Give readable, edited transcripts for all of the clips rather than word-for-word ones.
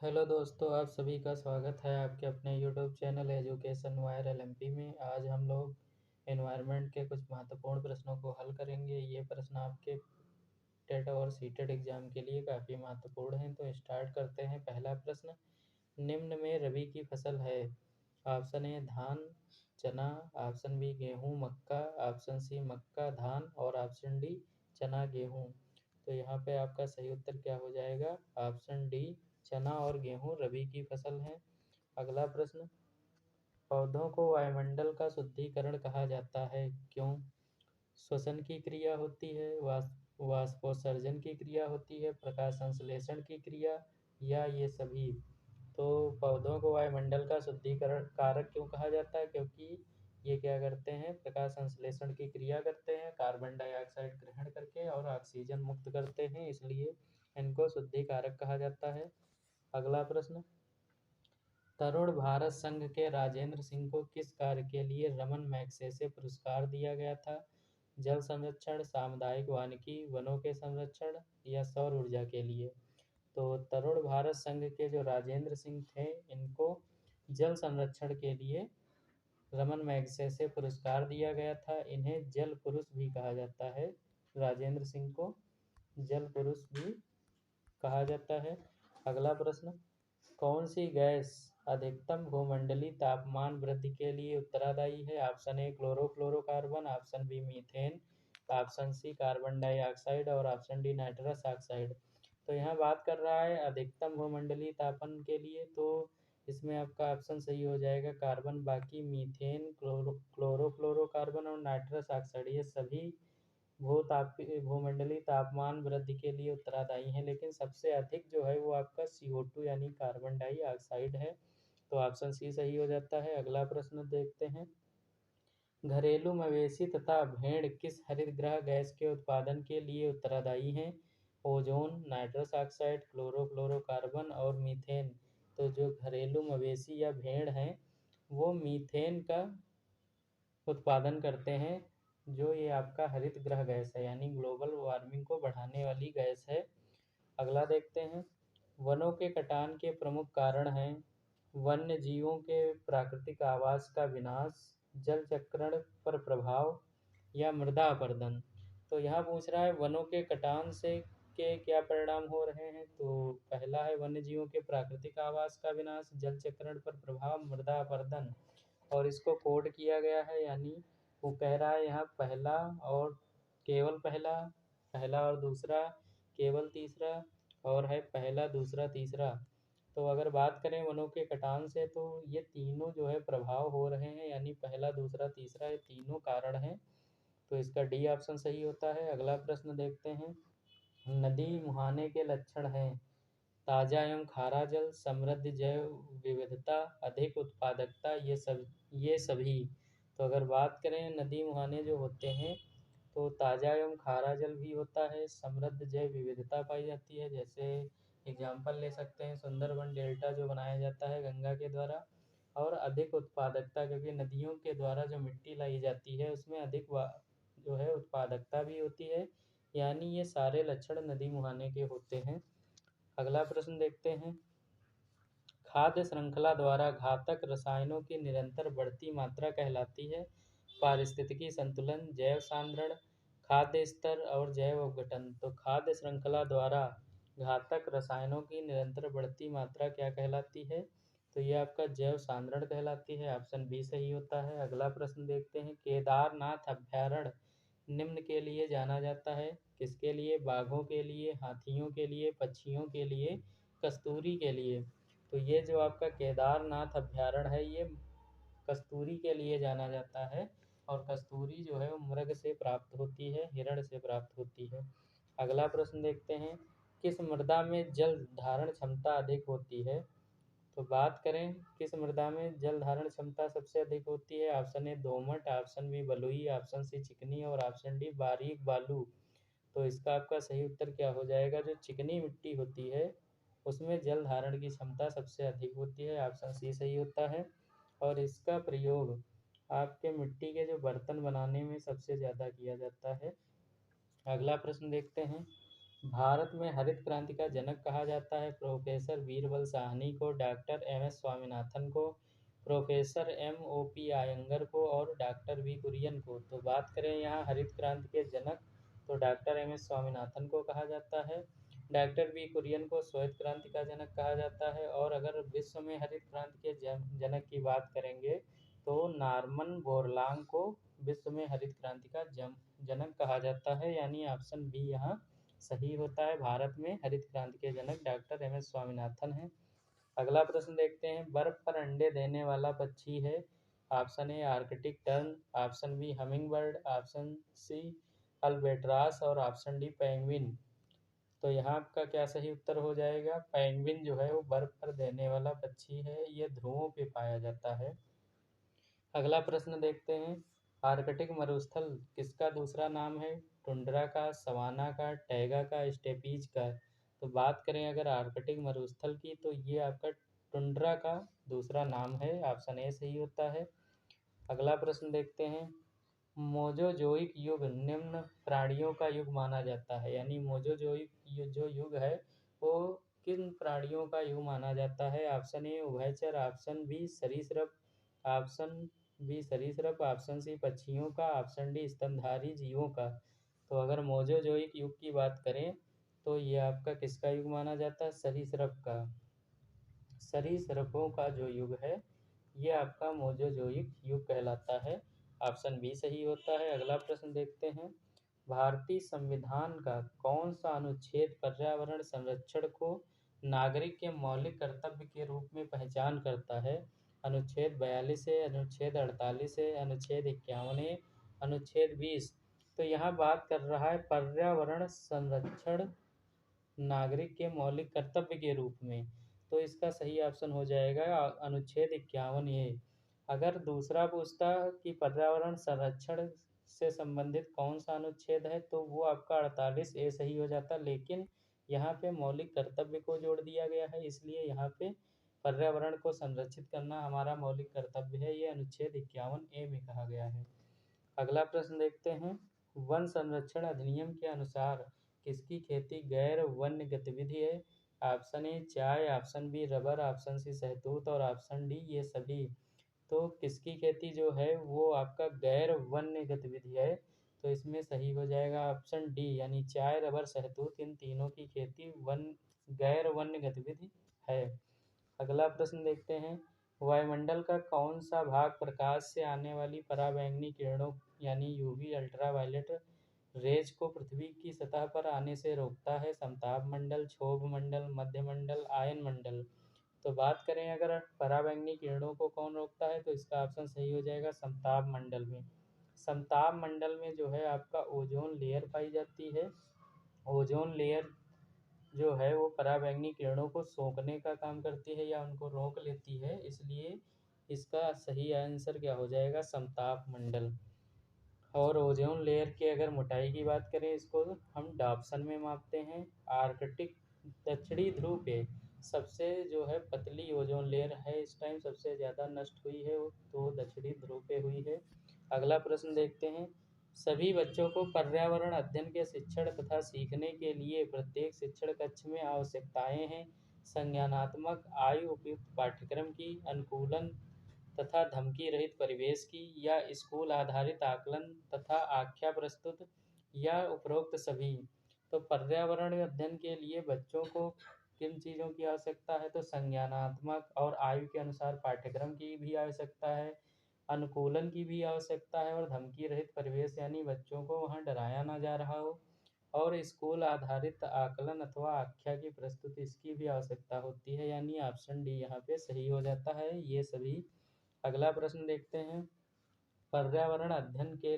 Hello दोस्तों, आप सभी का स्वागत है आपके अपने YouTube channel education wire LMP में। आज हम लोग एनवायरनमेंट के कुछ महत्वपूर्ण प्रश्नों को हल करेंगे। ये प्रश्न आपके टेट और सीटेट एग्जाम के लिए काफ़ी महत्वपूर्ण हैं। तो स्टार्ट करते हैं। पहला प्रश्न, निम्न में रबी की फसल है। ऑप्शन ए धान, चना, ऑप्शन बी गेहूँ, मक्का, ऑप्शन सी मक्का, धान और ऑप्शन डी चना, गेहूँ। तो यहाँ पे आपका सही उत्तर क्या हो जाएगा? ऑप्शन डी चना और गेहूँ रबी की फसल है। अगला प्रश्न, पौधों को वायुमंडल का शुद्धिकरण कहा जाता है, क्यों? श्वसन की क्रिया होती है, वाष्पोत्सर्जन की क्रिया होती है, प्रकाश संश्लेषण की क्रिया, या ये सभी। तो पौधों को वायुमंडल का शुद्धिकरण कारक क्यों कहा जाता है? क्योंकि ये क्या करते हैं? प्रकाश संश्लेषण की क्रिया करते हैं, कार्बन डाइऑक्साइड ग्रहण करके और ऑक्सीजन मुक्त करते हैं, इसलिए इनको शुद्धिकारक कहा जाता है। अगला प्रश्न, तरुण भारत संघ के राजेंद्र सिंह को किस कार्य के लिए रमन मैग्सेसे पुरस्कार दिया गया था? जल संरक्षण, सामुदायिक वानिकी, वनों के संरक्षण या सौर ऊर्जा के लिए? तो तरुण भारत संघ के जो राजेंद्र सिंह थे, इनको जल संरक्षण के लिए रमन मैग्सेसे पुरस्कार दिया गया था। इन्हें जल पुरुष भी कहा जाता है। राजेंद्र सिंह को जल पुरुष भी कहा जाता है। अगला प्रश्न, कौन सी गैस अधिकतम भूमंडलीय तापमान वृद्धि के लिए उत्तरदायी है? Option A chlorofluorocarbon, option B methane, option C carbon dioxide और ऑप्शन डी नाइट्रस ऑक्साइड। तो यहाँ बात कर रहा है अधिकतम भूमंडलीय तापमान के लिए, तो इसमें आपका ऑप्शन सही हो जाएगा कार्बन। बाकी मीथेन, क्लोरोफ्लोरोकार्बन और नाइट्रस ऑक्साइड ये सभी भूमंडलीय तापमान वृद्धि के लिए उत्तरदायी हैं, लेकिन सबसे अधिक जो है वो आपका CO2 यानी कार्बन डाइऑक्साइड है। तो ऑप्शन सी सही हो जाता है। अगला प्रश्न देखते हैं। घरेलू मवेशी तथा भेड़ किस हरितगृह गैस के उत्पादन के लिए उत्तरदायी हैं? ओजोन, नाइट्रस ऑक्साइड, क्लोरोफ्लोरोकार्बन और मीथेन। तो जो घरेलू मवेशी या भेड़ हैं वो मीथेन का उत्पादन करते हैं, जो ये आपका हरित गृह गैस है यानी ग्लोबल वार्मिंग को बढ़ाने वाली गैस है। अगला देखते हैं। वनों के कटान के प्रमुख कारण हैं वन्य जीवों के प्राकृतिक आवास का विनाश, जल चक्रण पर प्रभाव या मृदा अपरदन। तो यहाँ पूछ रहा है वनों के कटान से के क्या परिणाम हो रहे हैं? तो पहला है वन्य जीवों के प्राकृतिक आवास का विनाश, जल चक्रण पर प्रभाव, मृदा अपरदन। और इसको कोड किया गया है, यानी वो कह रहा है यहाँ पहला और केवल पहला, पहला और दूसरा, केवल तीसरा, और है पहला दूसरा तीसरा। तो अगर बात करें वनों के कटान से, तो ये तीनों जो है प्रभाव हो रहे हैं, यानी पहला दूसरा तीसरा ये तीनों कारण हैं। तो इसका डी ऑप्शन सही होता है। अगला प्रश्न देखते हैं। नदी मुहाने के लक्षण हैं ताज़ा एवं खारा जल, समृद्ध जैव विविधता, अधिक उत्पादकता, ये सभी। तो अगर बात करें नदी मुहाने जो होते हैं, तो ताज़ा एवं खारा जल भी होता है, समृद्ध जैव विविधता पाई जाती है। जैसे एग्जाम्पल ले सकते हैं सुंदरबन डेल्टा जो बनाया जाता है गंगा के द्वारा। और अधिक उत्पादकता, क्योंकि नदियों के द्वारा जो मिट्टी लाई जाती है उसमें अधिक जो है उत्पादकता भी होती है, यानी ये सारे लक्षण नदी मुहाने के होते हैं। अगला प्रश्न देखते हैं। खाद्य श्रृंखला द्वारा घातक रसायनों की निरंतर बढ़ती मात्रा कहलाती है पारिस्थितिकी संतुलन, जैव सांद्रण, खाद्य स्तर और जैव अपघटन। तो खाद्य श्रृंखला द्वारा घातक रसायनों की निरंतर बढ़ती मात्रा क्या कहलाती है? तो ये आपका जैव सांद्रण कहलाती है। ऑप्शन बी सही होता है। अगला प्रश्न देखते हैं। केदारनाथ अभ्यारण्य निम्न के लिए जाना जाता है, किसके लिए? बाघों के लिए, हाथियों के लिए, पक्षियों के लिए, कस्तूरी के लिए। तो ये जो आपका केदारनाथ अभ्यारण्य है ये कस्तूरी के लिए जाना जाता है, और कस्तूरी जो है वो मृग से प्राप्त होती है, हिरण से प्राप्त होती है। अगला प्रश्न देखते हैं। किस मृदा में जल धारण क्षमता अधिक होती है? तो बात करें किस मृदा में जल धारण क्षमता सबसे अधिक होती है? ऑप्शन ए दोमट, ऑप्शन बी बलुई, ऑप्शन सी चिकनी और ऑप्शन डी बारीक बालू। तो इसका आपका सही उत्तर क्या हो जाएगा? जो चिकनी मिट्टी होती है उसमें जल धारण की क्षमता सबसे अधिक होती है। ऑप्शन सी सही होता है। और इसका प्रयोग आपके मिट्टी के जो बर्तन बनाने में सबसे ज़्यादा किया जाता है। अगला प्रश्न देखते हैं। भारत में हरित क्रांति का जनक कहा जाता है प्रोफेसर बीरबल साहनी को, डॉक्टर एम.एस. स्वामीनाथन को, प्रोफेसर M.O.P. आयंगर को और डॉक्टर वी कुरियन को। तो बात करें यहाँ हरित क्रांति के जनक, तो डॉक्टर M.S. स्वामीनाथन को कहा जाता है। डॉक्टर वी कुरियन को श्वेत क्रांति का जनक कहा जाता है। और अगर विश्व में हरित क्रांति के जनक की बात करेंगे तो नॉर्मन बोरलॉग को विश्व में हरित क्रांति का जनक कहा जाता है, यानी ऑप्शन बी यहाँ सही होता है। भारत में हरित क्रांति के जनक डॉक्टर M.S. स्वामीनाथन हैं। अगला प्रश्न देखते हैं, बर्फ पर अंडे देने वाला पक्षी है। Option A arctic tern, option B humming bird, option C albatross और ऑप्शन डी पेंगुइन। तो यहाँ आपका क्या सही उत्तर हो जाएगा? पेंगुइन जो है वो बर्फ पर देने वाला पक्षी है, ये ध्रुवों पे पाया जाता है। अगला प्रश्न देखते हैं, आर्कटिक मरुस्थल किसका दूसरा नाम है? टुंड्रा का, सवाना का, टैगा का, स्टेपीज का। तो बात करें अगर आर्कटिक मरुस्थल की, तो ये आपका टुंड्रा का दूसरा नाम है, ऑप्शन ए सही होता है। अगला प्रश्न देखते हैं, मोजोजोइक युग निम्न प्राणियों का युग माना जाता है, यानी मोजोजोइक जो युग है वो किन प्राणियों का युग माना जाता है? ऑप्शन ए उभयचर, ऑप्शन बी सरीसृप, ऑप्शन बी सरीसृप, ऑप्शन सी पक्षियों का, ऑप्शन डी स्तनधारी जीवों का। तो अगर मोजोजोइक युग की बात करें तो ये आपका किसका युग माना जाता है? सरीसृप का। सरीसृपों का जो युग है ये आपका मोजोजोइक युग कहलाता है, ऑप्शन बी सही होता है। अगला प्रश्न देखते हैं, भारतीय संविधान का कौन सा अनुच्छेद पर्यावरण संरक्षण को नागरिक के मौलिक कर्तव्य के रूप में पहचान करता है? अनुच्छेद 42 है, अनुच्छेद 48 है, अनुच्छेद 51 है, अनुच्छेद 20। तो यहाँ बात कर रहा है पर्यावरण संरक्षण नागरिक के मौलिक कर्तव्य के रूप में, तो इसका सही ऑप्शन हो जाएगा अनुच्छेद 51 ए। अगर दूसरा पूछता कि पर्यावरण संरक्षण से संबंधित कौन सा अनुच्छेद है, तो वो आपका 48 ए सही हो जाता, लेकिन यहाँ पे मौलिक कर्तव्य को जोड़ दिया गया है, इसलिए यहाँ पे पर्यावरण को संरक्षित करना हमारा मौलिक कर्तव्य है, ये अनुच्छेद 51 ए में कहा गया है। अगला प्रश्न देखते हैं, वन संरक्षण अधिनियम के अनुसार किसकी खेती गैर वन्य गतिविधि है? ऑप्शन ए चाय, option B rubber, option C शहतूत और ऑप्शन डी ये सभी। तो किसकी खेती जो है वो आपका गैर वन्य गतिविधि है, तो इसमें सही हो जाएगा ऑप्शन डी, यानी चाय रबर शहतूत इन तीनों की खेती गैर वन्य गतिविधि है। अगला प्रश्न देखते हैं, वायुमंडल का कौन सा भाग प्रकाश से आने वाली पराबैंगनी किरणों यानी यूवी अल्ट्रावायलेट रेज को पृथ्वी की सतह पर आने से रोकता है? समताप मंडल, क्षोभ मंडल, मध्य मंडल, आयन मंडल। तो बात करें अगर पराबैंगनी किरणों को कौन रोकता है, तो इसका ऑप्शन सही हो जाएगा समताप मंडल में। समताप मंडल में जो है आपका ओजोन लेयर पाई जाती है। ओजोन लेयर जो है वो पराबैंगनी किरणों को सोखने का काम करती है या उनको रोक लेती है, इसलिए इसका सही आंसर क्या हो जाएगा? समताप मंडल। और ओजोन लेयर के अगर मोटाई की बात करें, इसको हम डॉप्सन में मापते हैं। आर्कटिक दक्षिणी ध्रुव पे सबसे जो है पतली ओजोन लेयर है, इस टाइम सबसे ज़्यादा नष्ट हुई है वो तो दक्षिणी ध्रुव पे हुई है। अगला प्रश्न देखते हैं, सभी बच्चों को पर्यावरण अध्ययन के शिक्षण तथा सीखने के लिए प्रत्येक शिक्षण कक्ष में आवश्यकताएं हैं। संज्ञानात्मक आयु उपयुक्त पाठ्यक्रम की, अनुकूलन तथा धमकी रहित परिवेश की, या स्कूल आधारित आकलन तथा आख्या प्रस्तुत, या उपरोक्त सभी। तो पर्यावरण अध्ययन के लिए बच्चों को किन चीज़ों की आवश्यकता है? तो संज्ञानात्मक और आयु के अनुसार पाठ्यक्रम की भी आवश्यकता है, अनुकूलन की भी आवश्यकता है और धमकी रहित परिवेश यानी बच्चों को वहाँ डराया ना जा रहा हो, और स्कूल आधारित आकलन अथवा आख्या की प्रस्तुति इसकी भी आवश्यकता होती है, यानी ऑप्शन डी यहाँ पे सही हो जाता है, ये सभी। अगला प्रश्न देखते हैं, पर्यावरण अध्ययन के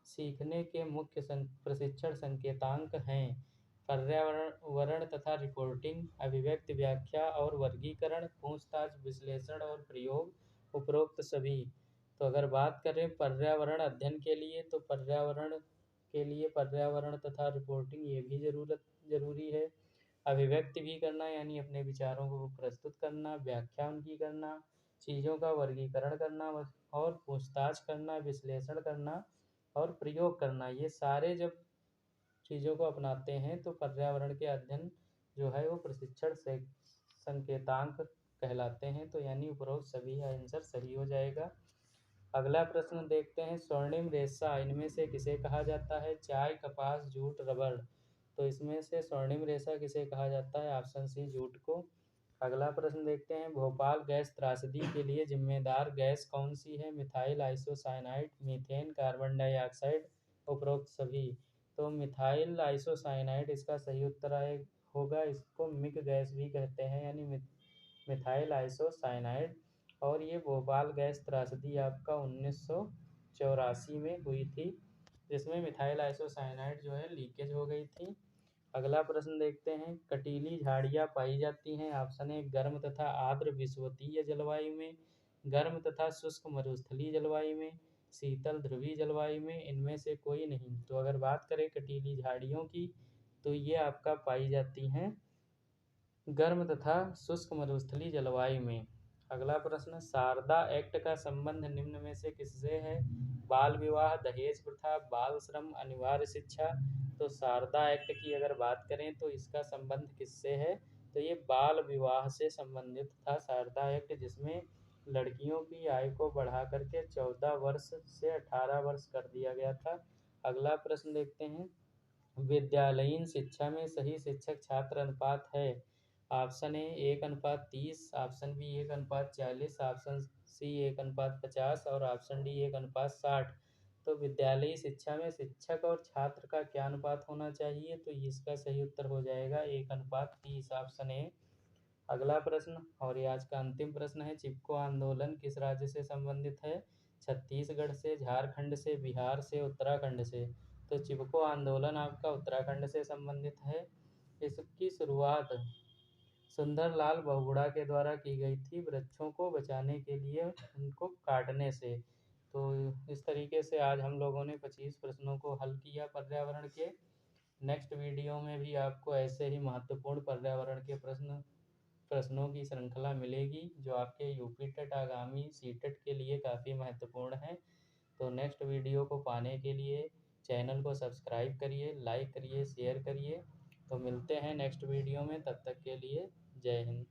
सीखने के मुख्य प्रशिक्षण संकेतांक हैं। पर्यावरण तथा रिपोर्टिंग, अभिव्यक्ति, व्याख्या और वर्गीकरण, पूछताछ, विश्लेषण और प्रयोग, उपरोक्त सभी। तो अगर बात करें पर्यावरण अध्ययन के लिए, तो पर्यावरण के लिए पर्यावरण तथा रिपोर्टिंग ये भी जरूरी है। अभिव्यक्ति भी करना यानी अपने विचारों को प्रस्तुत करना, व्याख्या उनकी करना, चीज़ों का वर्गीकरण करना और पूछताछ करना, विश्लेषण करना और प्रयोग करना, ये सारे जब चीज़ों को अपनाते हैं तो पर्यावरण के अध्ययन जो है वो प्रशिक्षण से संकेतांक कहलाते हैं। तो यानी उपरोक्त सभी आंसर सही हो जाएगा। अगला प्रश्न देखते हैं, स्वर्णिम रेशा इनमें से किसे कहा जाता है? चाय, कपास, जूट, रबर। तो इसमें से स्वर्णिम रेशा किसे कहा जाता है? ऑप्शन सी जूट को। अगला प्रश्न देखते हैं, भोपाल गैस त्रासदी के लिए जिम्मेदार गैस कौन सी है? Methyl isocyanide, methane, carbon dioxide, उपरोक्त सभी। तो मिथाइल आइसोसाइनाइड इसका सही उत्तर होगा। इसको मिक गैस भी कहते हैं, यानी मिथाइल आइसोसाइनाइड। और ये भोपाल गैस त्रासदी आपका 1984 में हुई थी, जिसमें मिथाइल आइसोसाइनाइड जो है लीकेज हो गई थी। अगला प्रश्न देखते हैं, कटीली झाड़ियाँ पाई जाती हैं। ऑप्शन ए गर्म तथा आर्द्र विषुवतीय जलवायु में, गर्म तथा शुष्क मरुस्थलीय जलवायु में, शीतल ध्रुवीय जलवायु में, इनमें से कोई नहीं। तो अगर बात करें कटीली झाड़ियों की, तो ये आपका पाई जाती हैं गर्म तथा शुष्क मरुस्थलीय जलवायु में। अगला प्रश्न, शारदा एक्ट का संबंध निम्न में से किससे है? बाल विवाह, दहेज प्रथा, बाल श्रम, अनिवार्य शिक्षा। तो शारदा एक्ट की अगर बात करें तो इसका संबंध किससे है? तो ये बाल विवाह से संबंधित था शारदा एक्ट, जिसमें लड़कियों की आयु को बढ़ा करके 14 वर्ष से 18 वर्ष कर दिया गया था। अगला प्रश्न देखते हैं, विद्यालयीन शिक्षा में सही शिक्षक छात्र अनुपात है। Option A 1:30, option B 1:40, option C 1:50 और ऑप्शन डी 1:60। तो विद्यालयी शिक्षा में शिक्षक और छात्र का क्या अनुपात होना चाहिए? तो इसका सही उत्तर हो जाएगा 1:30, ऑप्शन ए। अगला प्रश्न और ये आज का अंतिम प्रश्न है, चिपको आंदोलन किस राज्य से संबंधित है? छत्तीसगढ़ से, झारखंड से, बिहार से, उत्तराखंड से। तो चिपको आंदोलन आपका उत्तराखंड से संबंधित है। इसकी शुरुआत सुंदरलाल बहुगुणा के द्वारा की गई थी, वृक्षों को बचाने के लिए उनको काटने से। तो इस तरीके से आज हम लोगों ने 25 प्रश्नों को हल किया पर्यावरण के। नेक्स्ट वीडियो में भी आपको ऐसे ही महत्वपूर्ण पर्यावरण के प्रश्नों की श्रृंखला मिलेगी, जो आपके यूपी टेट आगामी सीटेट के लिए काफ़ी महत्वपूर्ण है। तो नेक्स्ट वीडियो को पाने के लिए चैनल को सब्सक्राइब करिए, लाइक करिए, शेयर करिए। तो मिलते हैं नेक्स्ट वीडियो में, तब तक के लिए जय हिंद।